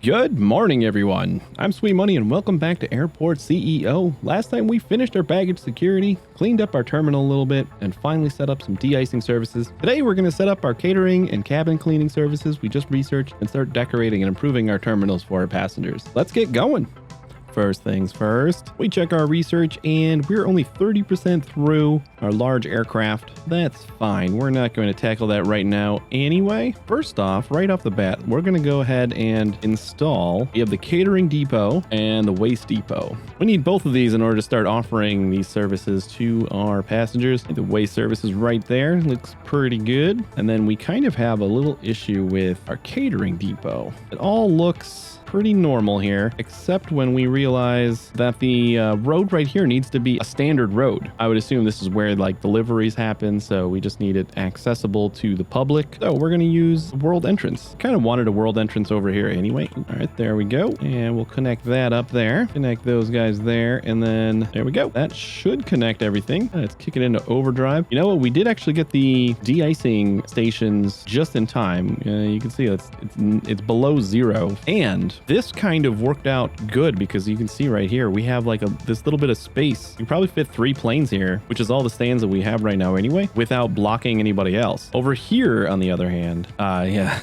Good morning, everyone. I'm Sweet Money and welcome back to Airport CEO. Last time we finished our baggage security, cleaned up our terminal a little bit, and finally set up some de-icing services. Today we're going to set up our catering and cabin cleaning services we just researched and start decorating and improving our terminals for our passengers. Let's get going. First things first, we check our research and we're only 30% through our large aircraft. That's fine. We're not going to tackle that right now anyway. First off, right off the bat, we're going to go ahead and install. We have the catering depot and the waste depot. We need both of these in order to start offering these services to our passengers. The waste service is right there. Looks pretty good. And then we kind of have a little issue with our catering depot. It all looks pretty normal here, except when we realize that the road right here needs to be a standard road. I would assume this is where like deliveries happen, so we just need it accessible to the public. So we're going to use world entrance. Kind of wanted a world entrance over here anyway. All right, there we go. And we'll connect that up there. Connect those guys there, and then there we go. That should connect everything. Let's kick it into overdrive. You know what? We did actually get the de-icing stations just in time. You can see it's below zero, and this kind of worked out good because you can see right here we have like this little bit of space. You can probably fit 3 planes here, which is all the stands that we have right now anyway, without blocking anybody else. Over here, on the other hand, yeah.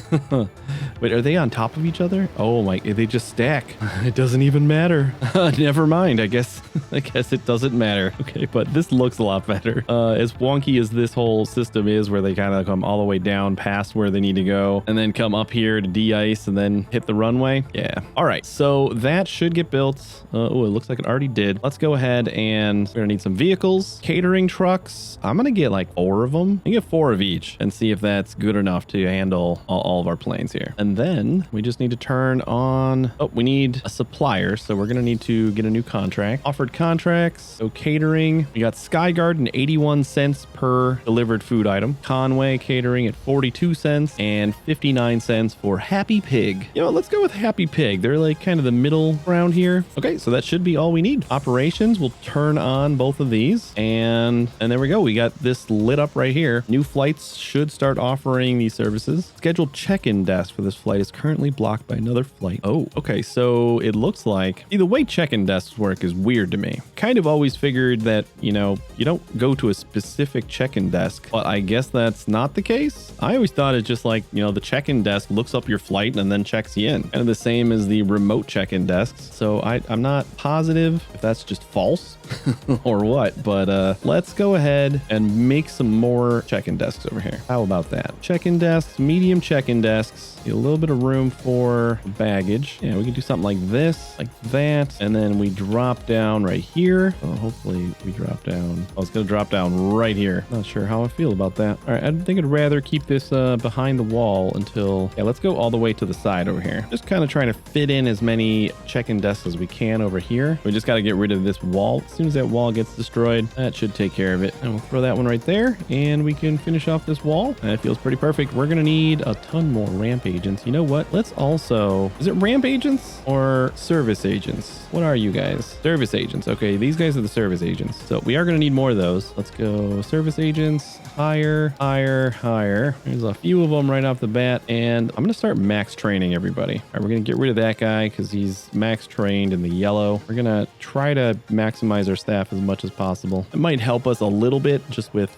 Wait, are they on top of each other? Oh my, they just stack. It doesn't even matter. Never mind. I guess it doesn't matter. Okay, but this looks a lot better. As wonky as this whole system is, where they kind of come all the way down past where they need to go and then come up here to de-ice and then hit the runway. Yeah. All right. So that should get built. Oh, it looks like it already did. Let's go ahead and we're gonna need some vehicles, catering trucks. I'm gonna get like 4 of them. I get 4 of each and see if that's good enough to handle all of our planes here. And then we just need to turn on. Oh, we need a supplier. So we're gonna need to get a new contract. Offered contracts. So catering. We got Sky Garden 81 cents per delivered food item. Conway Catering at 42 cents and 59 cents for Happy Pig. You know, let's go with Happy Pig. They're like kind of the middle ground here. Okay, so that should be all we need. Operations will turn on both of these, and there we go. We got this lit up right here. New flights should start offering these services. Scheduled check-in desk for this flight is currently blocked by another flight. Oh, okay. So it looks like the way check-in desks work is weird to me. Kind of always figured that, you know, you don't go to a specific check-in desk, but I guess that's not the case. I always thought it's just like, you know, the check-in desk looks up your flight and then checks you in. Kind of the same as the remote check-in desks. So I'm not positive if that's just false or what, but let's go ahead and make some more check-in desks over here. How about that? Check-in desks, medium check-in desks, a little bit of room for baggage. Yeah, we can do something like this, like that, and then we drop down right here. Oh, hopefully we drop down. Oh, it's gonna drop down right here. Not sure how I feel about that. All right, I think I'd rather keep this behind the wall until, yeah, let's go all the way to the side over here. Just kind of trying to fit in as many check-in desks as we can over here. We just got to get rid of this wall. As soon as that wall gets destroyed, that should take care of it. And we'll throw that one right there, and we can finish off this wall. And it feels pretty perfect. We're gonna need a ton more ramp agents. You know what? Let's also, is it ramp agents or service agents? What are you guys? Service agents. Okay, these guys are the service agents. So we are gonna need more of those. Let's go service agents. Higher, higher, higher. There's a few of them right off the bat, and I'm gonna start max training everybody. All right, we're gonna get rid of that guy because he's max trained in the yellow. We're gonna try to maximize our staff as much as possible. It might help us a little bit just with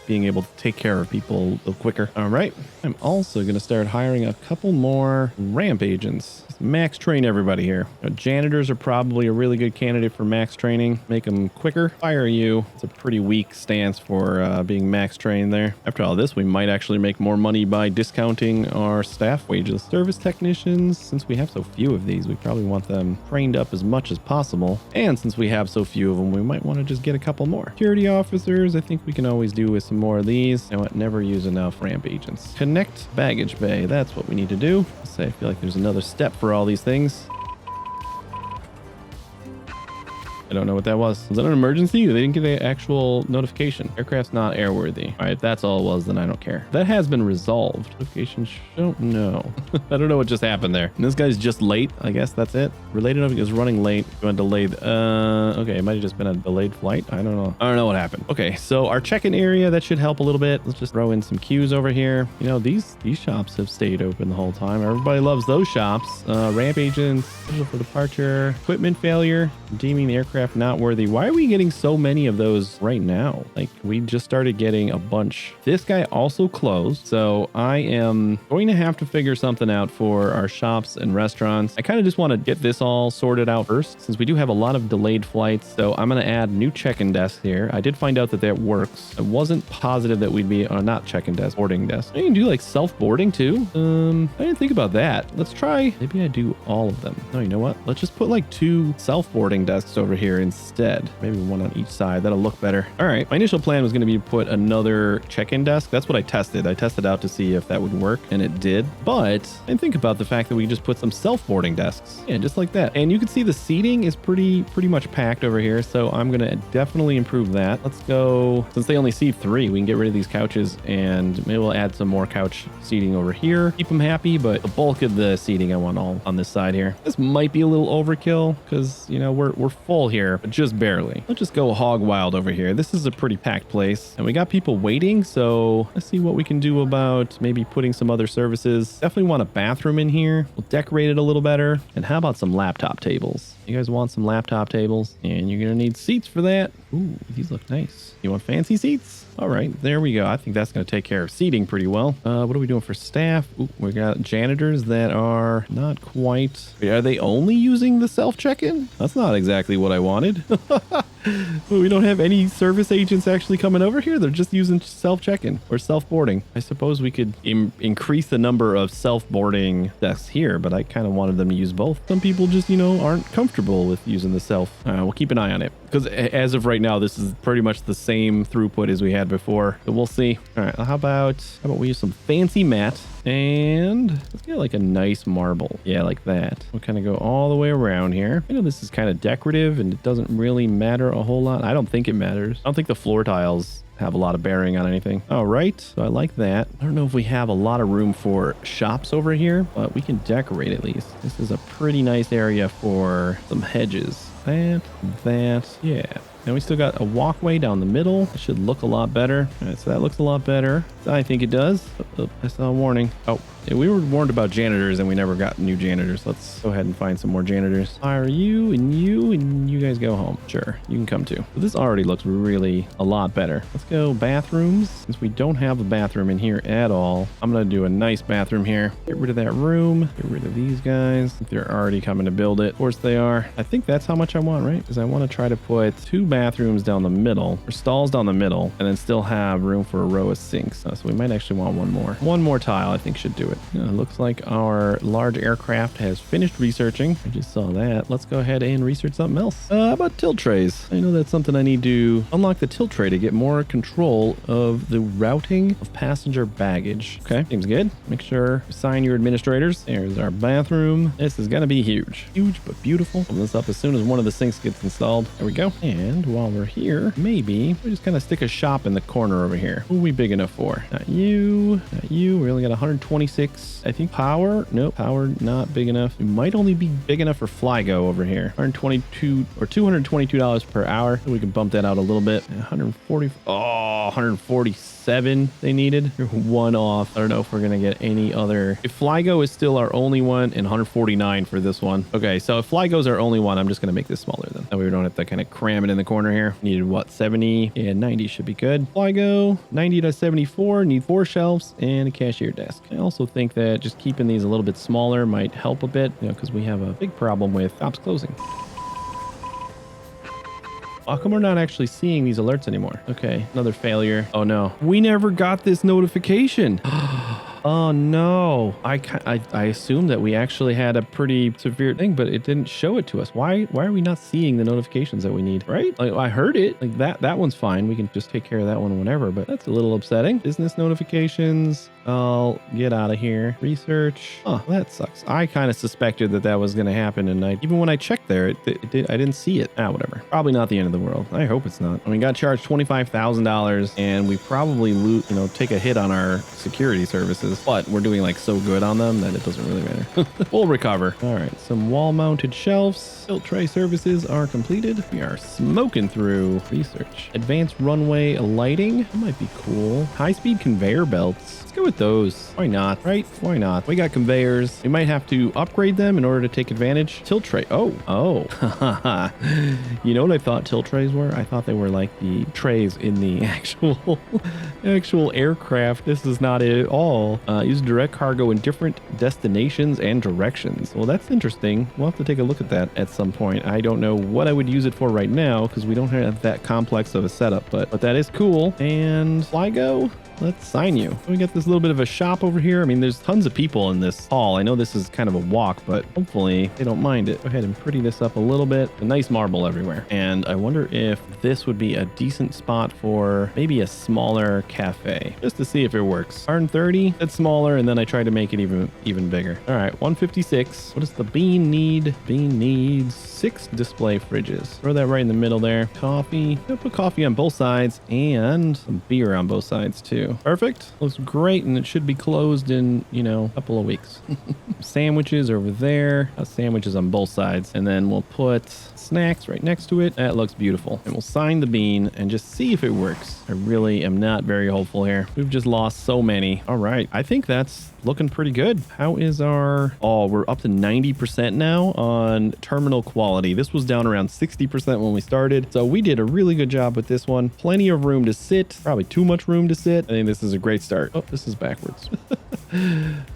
being able to take care of people a little quicker. All right, I'm also gonna start hiring a couple more ramp agents. Let's max train everybody here. Janitors are probably a really good candidate for max training. Make them quicker. Fire you. It's a pretty weak stance for being max trained there. After all this, we might actually make more money by discounting our staff wages. Service technicians, since we have so few of these, we probably want them trained up as much as possible. And since we have so few of them, we might want to just get a couple more. Security officers, I think we can always do with some more of these. You know what? Never use enough ramp agents. Connect baggage bay. That's what we need to do. So I feel like there's another step for all these things. I don't know what that was. Was that an emergency? They didn't get the actual notification. Aircraft's not airworthy. All right, if that's all it was, then I don't care. That has been resolved. Notification don't know. I don't know what just happened there. And this guy's just late. I guess that's it. Related is running late. Going delayed. Okay, it might have just been a delayed flight. I don't know. I don't know what happened. Okay, so our check-in area, that should help a little bit. Let's just throw in some queues over here. You know, these shops have stayed open the whole time. Everybody loves those shops. Ramp agents, schedule for departure, equipment failure, deeming the aircraft not worthy. Why are we getting so many of those right now? Like, we just started getting a bunch. This guy also closed, so I am going to have to figure something out for our shops and restaurants. I kind of just want to get this all sorted out first, since we do have a lot of delayed flights. So I'm going to add new check-in desks here. I did find out that that works. I wasn't positive that we'd be not check-in desk, boarding desk. You can do like self-boarding too. I didn't think about that. Let's try. Maybe I do all of them. No, you know what? Let's just put like 2 self-boarding desks over here instead. Maybe 1 on each side. That'll look better. All right. My initial plan was going to be to put another check-in desk. That's what I tested. I tested out to see if that would work, and it did. But I didn't think about the fact that we just put some self-boarding desks. Yeah, just like that. And you can see the seating is pretty much packed over here. So I'm going to definitely improve that. Let's go. Since they only seat 3, we can get rid of these couches, and maybe we'll add some more couch seating over here. Keep them happy, but the bulk of the seating I want all on this side here. This might be a little overkill because, you know, we're full here, but just barely. Let's just go hog wild over here. This is a pretty packed place, and we got people waiting, so let's see what we can do about maybe putting some other services. Definitely want a bathroom in here. We'll decorate it a little better. And how about some laptop tables? You guys want some laptop tables? And you're gonna need seats for that. Ooh, these look nice. You want fancy seats? All right, there we go. I think that's going to take care of seating pretty well. What are we doing for staff? Ooh, we got janitors that are not quite... Are they only using the self-check-in? That's not exactly what I wanted. We don't have any service agents actually coming over here. They're just using self-check-in or self-boarding. I suppose we could increase the number of self-boarding desks here, but I kind of wanted them to use both. Some people just, you know, aren't comfortable with using the self. We'll keep an eye on it because as of right now, this is pretty much the same throughput as we had before. So we'll see. All right, how about we use some fancy mat and let's get like a nice marble. Yeah, like that. We'll kind of go all the way around here. I know this is kind of decorative and it doesn't really matter a whole lot. I don't think it matters. I don't think the floor tiles have a lot of bearing on anything. All right, so I like that. I don't know if we have a lot of room for shops over here, but we can decorate at least. This is a pretty nice area for some hedges. That, yeah. Now we still got a walkway down the middle. It should look a lot better. All right, so that looks a lot better. I think it does. Oh, I saw a warning. Oh, yeah, we were warned about janitors and we never got new janitors. Let's go ahead and find some more janitors. Hire you and you guys go home. Sure, you can come too. But this already looks really a lot better. Let's go bathrooms. Since we don't have a bathroom in here at all, I'm gonna do a nice bathroom here. Get rid of that room. Get rid of these guys. They're already coming to build it. Of course they are. I think that's how much I want, right? Because I want to try to put 2 bathrooms down the middle, or stalls down the middle, and then still have room for a row of sinks. So we might actually want one more. One more tile, I think, should do it. It looks like our large aircraft has finished researching. I just saw that. Let's go ahead and research something else. How about tilt trays? I know that's something I need to unlock the tilt tray to get more control of the routing of passenger baggage. Okay, seems good. Make sure you sign your administrators. There's our bathroom. This is gonna be huge. Huge, but beautiful. Open this up as soon as one of the sinks gets installed. There we go. And while we're here, maybe we just kind of stick a shop in the corner over here. Who are we big enough for? Not you. Not you. We only got 126. I think power. Nope. Power not big enough. We might only be big enough for FlyGo over here. 122 or $222 per hour. So we can bump that out a little bit. 140. Oh, 147 they needed. You're one off. I don't know if we're gonna get any other. If FlyGo is still our only one, and 149 for this one. Okay, so if FlyGo's our only one, I'm just gonna make this smaller then. That way we don't have to kind of cram it in the corner here. Needed what? 70 and 90 should be good. FlyGo 90 to 74. Need 4 shelves and a cashier desk. I also think that just keeping these a little bit smaller might help a bit, you know, because we have a big problem with shops closing. How come we're not actually seeing these alerts anymore? Okay, another failure. Oh no, we never got this notification. Oh no. I assumed that we actually had a pretty severe thing, but it didn't show it to us. Why are we not seeing the notifications that we need? Right? Like, I heard it. Like that one's fine. We can just take care of that one whenever, but that's a little upsetting. Business notifications. I'll get out of here. Research. Oh, that sucks. I kind of suspected that was going to happen, and even when I checked there, I didn't see it. Whatever. Probably not the end of the world. I hope it's not. I mean, got charged $25,000, and we probably take a hit on our security services, but we're doing like so good on them that it doesn't really matter. We'll recover. All right, some wall-mounted shelves. Tilt tray services are completed. We are smoking through research. Advanced runway lighting. That might be cool. High-speed conveyor belts. Let's go with those. Why not? Right? Why not? We got conveyors. We might have to upgrade them in order to take advantage. Tilt tray. Oh. You know what I thought tilt trays were? I thought they were like the trays in the actual aircraft. This is not it at all. Use direct cargo in different destinations and directions. Well, that's interesting. We'll have to take a look at that at some point. I don't know what I would use it for right now because we don't have that complex of a setup, but that is cool. And Flygo, let's sign you. We got this little bit of a shop over here. I mean, there's tons of people in this hall. I know this is kind of a walk, but hopefully they don't mind it. Go ahead and pretty this up a little bit. A nice marble everywhere. And I wonder if this would be a decent spot for maybe a smaller cafe, just to see if it works. 130, it's smaller, and then I try to make it even bigger. All right, 156. What does the bean need? Bean needs 6 display fridges. Throw that right in the middle there. Coffee. I'll put coffee on both sides and some beer on both sides too. Perfect. Looks great, and it should be closed in, a couple of weeks. Sandwiches over there. Sandwiches on both sides. And then we'll put snacks right next to it. That looks beautiful. And we'll sign the bean and just see if it works. I really am not very hopeful here. We've just lost so many. All right. I think that's looking pretty good. How is our... Oh, we're up to 90% now on terminal quality. This was down around 60% when we started. So we did a really good job with this one. Plenty of room to sit. Probably too much room to sit. I think this is a great start. Oh, this is backwards.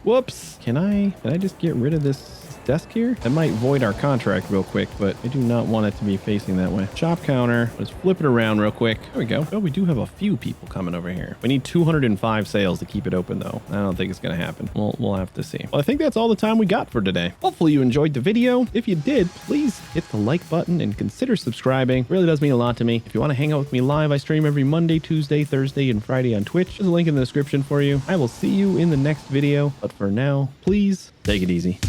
Whoops. Can I just get rid of this desk here? That might void our contract real quick, but I do not want it to be facing that way. Shop counter. Let's flip it around real quick. There we go. Oh, we do have a few people coming over here. We need 205 sales to keep it open though. I don't think it's going to happen. We'll have to see. Well, I think that's all the time we got for today. Hopefully you enjoyed the video. If you did, please hit the like button and consider subscribing. It really does mean a lot to me. If you want to hang out with me live, I stream every Monday, Tuesday, Thursday, and Friday on Twitch. There's a link in the description for you. I will see you in the next video, but for now, please take it easy.